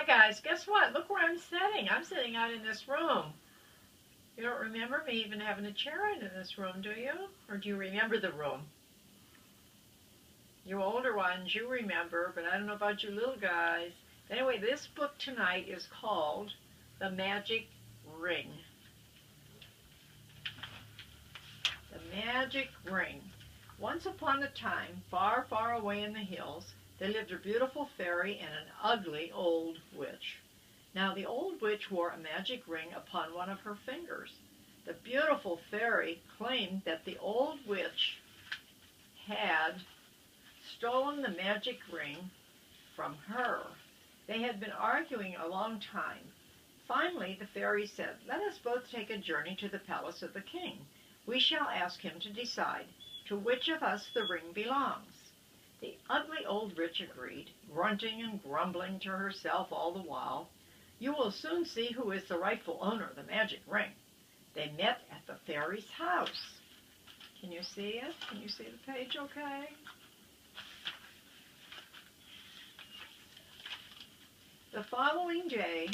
Hi guys, guess what? Look where I'm sitting. I'm sitting out in this room. You don't remember me even having a chair in this room, do you? Or do you remember the room? You older ones, you remember, but I don't know about you little guys. Anyway, this book tonight is called The Magic Ring. The Magic Ring. Once upon a time, far, far away in the hills, there lived a beautiful fairy and an ugly old witch. Now the old witch wore a magic ring upon one of her fingers. The beautiful fairy claimed that the old witch had stolen the magic ring from her. They had been arguing a long time. Finally, the fairy said, "Let us both take a journey to the palace of the king. We shall ask him to decide to which of us the ring belongs." The ugly old witch agreed, grunting and grumbling to herself all the while. "You will soon see who is the rightful owner of the magic ring." They met at the fairy's house. Can you see it? Can you see the page okay? The following day,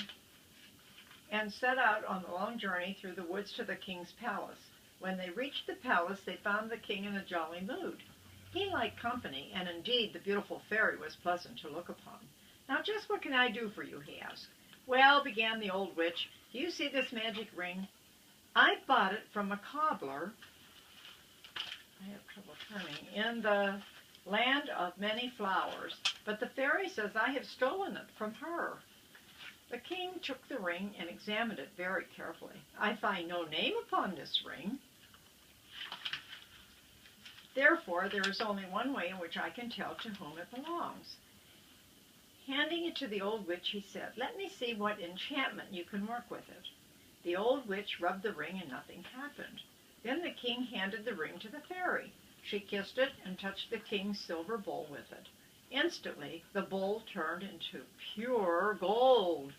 and set out on the long journey through the woods to the king's palace. When they reached the palace, they found the king in a jolly mood. He liked company, and indeed the beautiful fairy was pleasant to look upon. "Now just what can I do for you?" he asked. "Well," began the old witch, "do you see this magic ring? I bought it from a cobbler," I have trouble turning, "in the land of many flowers, but the fairy says I have stolen it from her." The king took the ring and examined it very carefully. "I find no name upon this ring. Therefore, there is only one way in which I can tell to whom it belongs." Handing it to the old witch, he said, "Let me see what enchantment you can work with it." The old witch rubbed the ring and nothing happened. Then the king handed the ring to the fairy. She kissed it and touched the king's silver bowl with it. Instantly, the bowl turned into pure gold.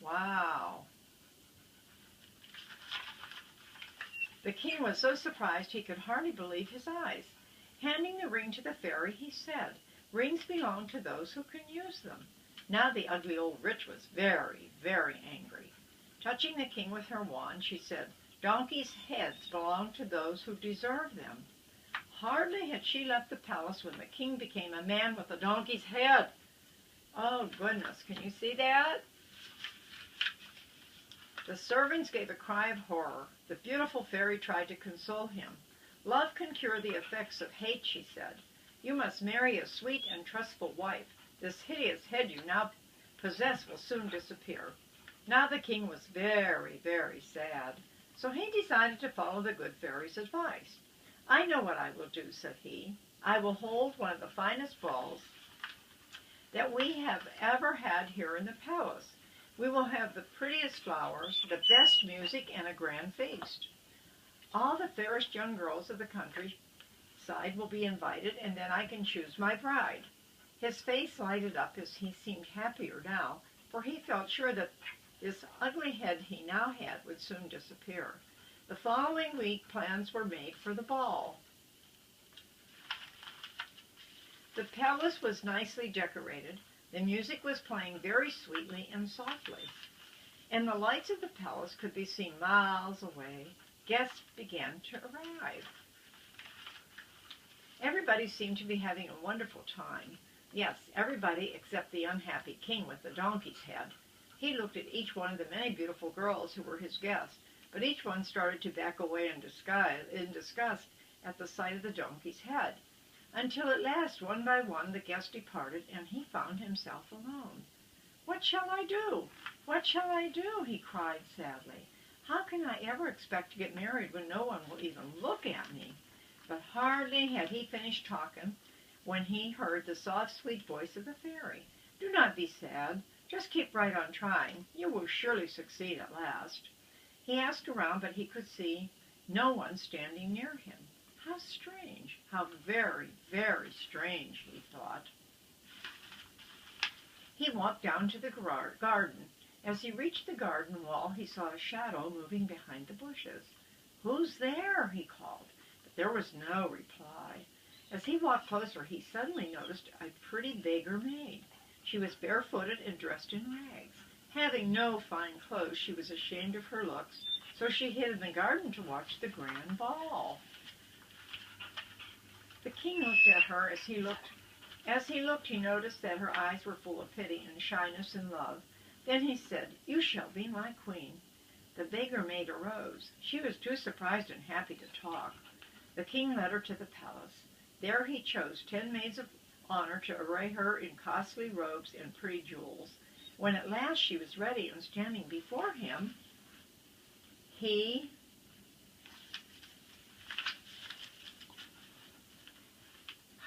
Wow! The king was so surprised he could hardly believe his eyes. Handing the ring to the fairy, he said, "Rings belong to those who can use them." Now the ugly old witch was very, very angry. Touching the king with her wand, she said, "Donkeys' heads belong to those who deserve them." Hardly had she left the palace when the king became a man with a donkey's head. Oh, goodness, can you see that? The servants gave a cry of horror. The beautiful fairy tried to console him. "Love can cure the effects of hate," she said. "You must marry a sweet and trustful wife. This hideous head you now possess will soon disappear." Now the king was very, very sad, so he decided to follow the good fairy's advice. "I know what I will do," said he. "I will hold one of the finest balls that we have ever had here in the palace. We will have the prettiest flowers, the best music, and a grand feast. All the fairest young girls of the countryside will be invited, and then I can choose my bride." His face lighted up as he seemed happier now, for he felt sure that this ugly head he now had would soon disappear. The following week, plans were made for the ball. The palace was nicely decorated. The music was playing very sweetly and softly, and the lights of the palace could be seen miles away. Guests began to arrive. Everybody seemed to be having a wonderful time. Yes, everybody except the unhappy king with the donkey's head. He looked at each one of the many beautiful girls who were his guests, but each one started to back away in disgust at the sight of the donkey's head, until at last, one by one, the guests departed, and he found himself alone. "What shall I do? What shall I do?" he cried sadly. "How can I ever expect to get married when no one will even look at me?" But hardly had he finished talking when he heard the soft, sweet voice of the fairy. "Do not be sad. Just keep right on trying. You will surely succeed at last." He asked around, but he could see no one standing near him. How strange! How very, very strange, he thought. He walked down to the garden. As he reached the garden wall, he saw a shadow moving behind the bushes. "Who's there?" he called, but there was no reply. As he walked closer, he suddenly noticed a pretty beggar maid. She was barefooted and dressed in rags. Having no fine clothes, she was ashamed of her looks, so she hid in the garden to watch the grand ball. The king looked at her as he looked. As he looked, he noticed that her eyes were full of pity and shyness and love. Then he said, "You shall be my queen." The beggar maid arose. She was too surprised and happy to talk. The king led her to the palace. There he chose 10 maids of honor to array her in costly robes and pretty jewels. When at last she was ready and standing before him, he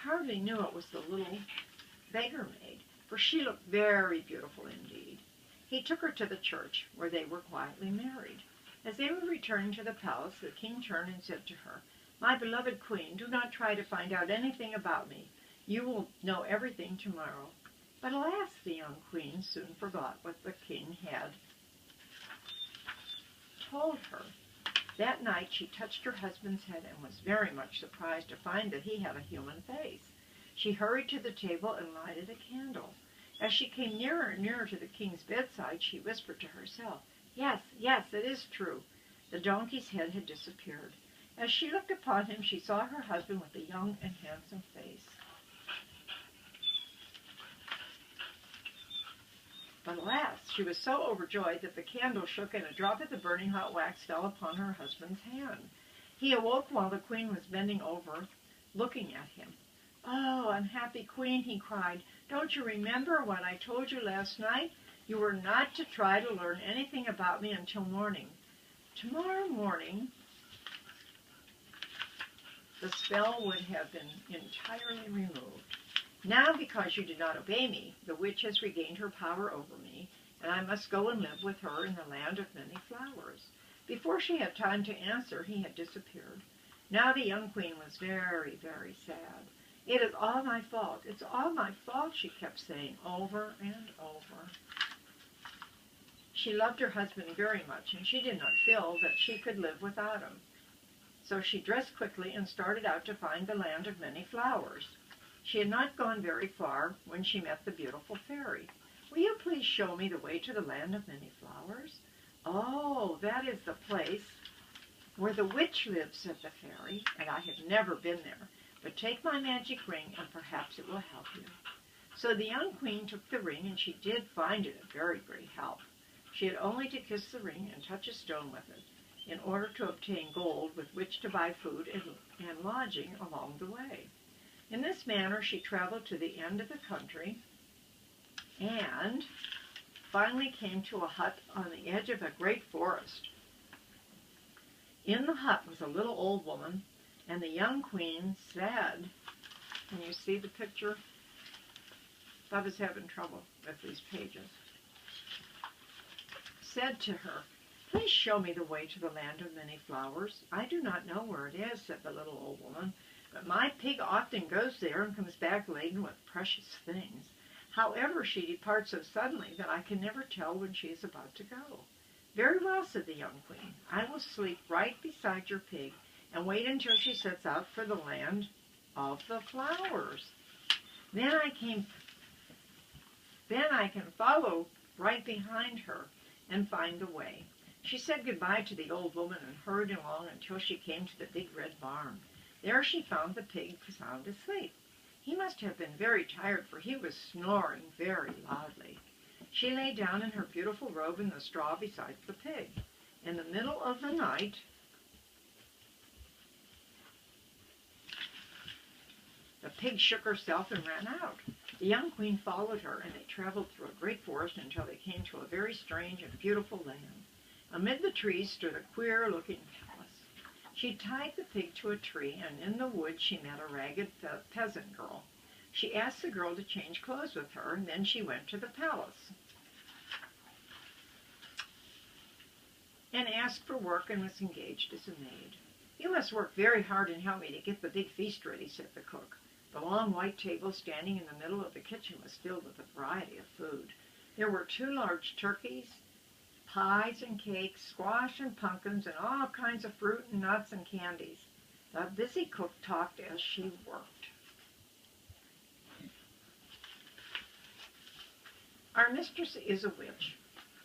hardly knew it was the little beggar maid, for she looked very beautiful indeed. He took her to the church, where they were quietly married. As they were returning to the palace, the king turned and said to her, "My beloved queen, do not try to find out anything about me. You will know everything tomorrow." But alas, the young queen soon forgot what the king had told her. That night she touched her husband's head and was very much surprised to find that he had a human face. She hurried to the table and lighted a candle. As she came nearer and nearer to the king's bedside, she whispered to herself, "Yes, yes, it is true." The donkey's head had disappeared. As she looked upon him, she saw her husband with a young and handsome face. But alas, she was so overjoyed that the candle shook and a drop of the burning hot wax fell upon her husband's hand. He awoke while the queen was bending over, looking at him. "Oh, unhappy queen," he cried, "don't you remember what I told you last night? You were not to try to learn anything about me until morning. Tomorrow morning, the spell would have been entirely removed. Now, because you did not obey me, the witch has regained her power over me, and I must go and live with her in the land of many flowers." Before she had time to answer, he had disappeared. Now the young queen was very, very sad. "It is all my fault. It's all my fault," she kept saying over and over. She loved her husband very much, and she did not feel that she could live without him. So she dressed quickly and started out to find the land of many flowers. She had not gone very far when she met the beautiful fairy. "Will you please show me the way to the land of many flowers?" "Oh, that is the place where the witch lives," said the fairy, "and I have never been there. But take my magic ring, and perhaps it will help you." So the young queen took the ring, and she did find it a very great help. She had only to kiss the ring and touch a stone with it, in order to obtain gold with which to buy food and lodging along the way. In this manner she traveled to the end of the country and finally came to a hut on the edge of a great forest. In the hut was a little old woman, and the young queen said, can you see the picture? I was having trouble with these pages. Said to her, "Please show me the way to the land of many flowers. I do not know where it is," said the little old woman, "but my pig often goes there and comes back laden with precious things. However, she departs so suddenly that I can never tell when she is about to go." "Very well," said the young queen. "I will sleep right beside your pig and wait until she sets out for the land of the flowers. Then I can follow right behind her and find the way." She said goodbye to the old woman and hurried along until she came to the big red barn. There she found the pig sound asleep. He must have been very tired, for he was snoring very loudly. She lay down in her beautiful robe in the straw beside the pig. In the middle of the night, the pig shook herself and ran out. The young queen followed her, and they traveled through a great forest until they came to a very strange and beautiful land. Amid the trees stood a queer-looking palace. She tied the pig to a tree, and in the wood she met a ragged peasant girl. She asked the girl to change clothes with her, and then she went to the palace and asked for work and was engaged as a maid. "You must work very hard and help me to get the big feast ready," said the cook. The long white table standing in the middle of the kitchen was filled with a variety of food. There were 2 large turkeys, pies and cakes, squash and pumpkins, and all kinds of fruit and nuts and candies. The busy cook talked as she worked. Our mistress is a witch,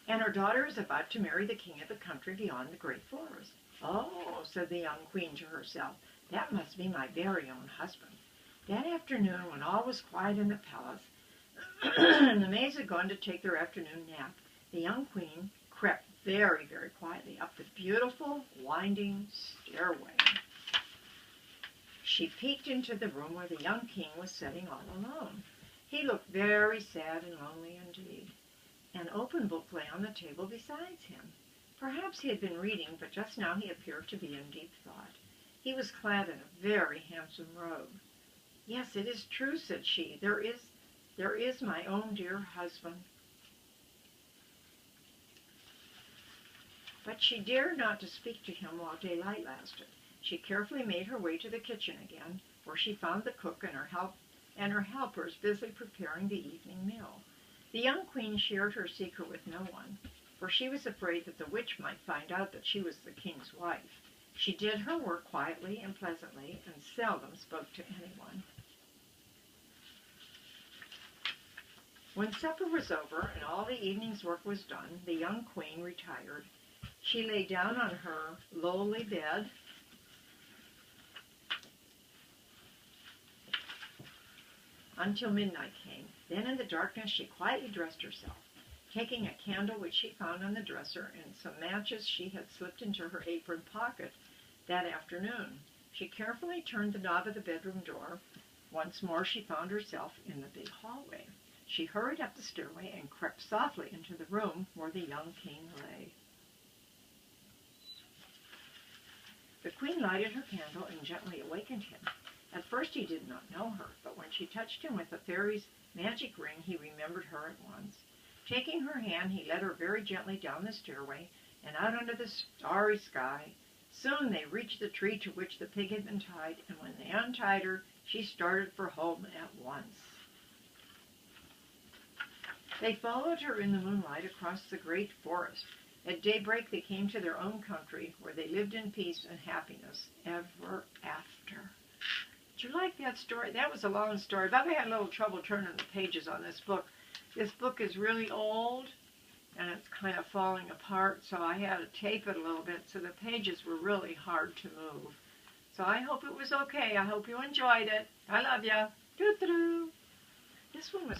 and her daughter is about to marry the king of the country beyond the great forest. Oh, said the young queen to herself, that must be my very own husband. That afternoon, when all was quiet in the palace, and the maids had gone to take their afternoon nap, the young queen crept very, very quietly up the beautiful, winding stairway. She peeked into the room where the young king was sitting all alone. He looked very sad and lonely indeed. An open book lay on the table beside him. Perhaps he had been reading, but just now he appeared to be in deep thought. He was clad in a very handsome robe. Yes, it is true, said she. There is my own dear husband. But she dared not to speak to him while daylight lasted. She carefully made her way to the kitchen again, where she found the cook and her helpers busy preparing the evening meal. The young queen shared her secret with no one, for she was afraid that the witch might find out that she was the king's wife. She did her work quietly and pleasantly, and seldom spoke to anyone. When supper was over and all the evening's work was done, the young queen retired. She lay down on her lowly bed until midnight came. Then in the darkness she quietly dressed herself, taking a candle which she found on the dresser and some matches she had slipped into her apron pocket that afternoon. She carefully turned the knob of the bedroom door. Once more she found herself in the big hallway. She hurried up the stairway and crept softly into the room where the young king lay. The queen lighted her candle and gently awakened him. At first he did not know her, but when she touched him with the fairy's magic ring, he remembered her at once. Taking her hand, he led her very gently down the stairway and out under the starry sky. Soon they reached the tree to which the pig had been tied, and when they untied her, she started for home at once. They followed her in the moonlight across the great forest. At daybreak they came to their own country, where they lived in peace and happiness ever after. Did you like that story? That was a long story, but I had a little trouble turning the pages on this book. This book is really old, and it's kind of falling apart, so I had to tape it a little bit, so the pages were really hard to move. So I hope it was okay. I hope you enjoyed it. I love ya. Doo-doo-doo. This one was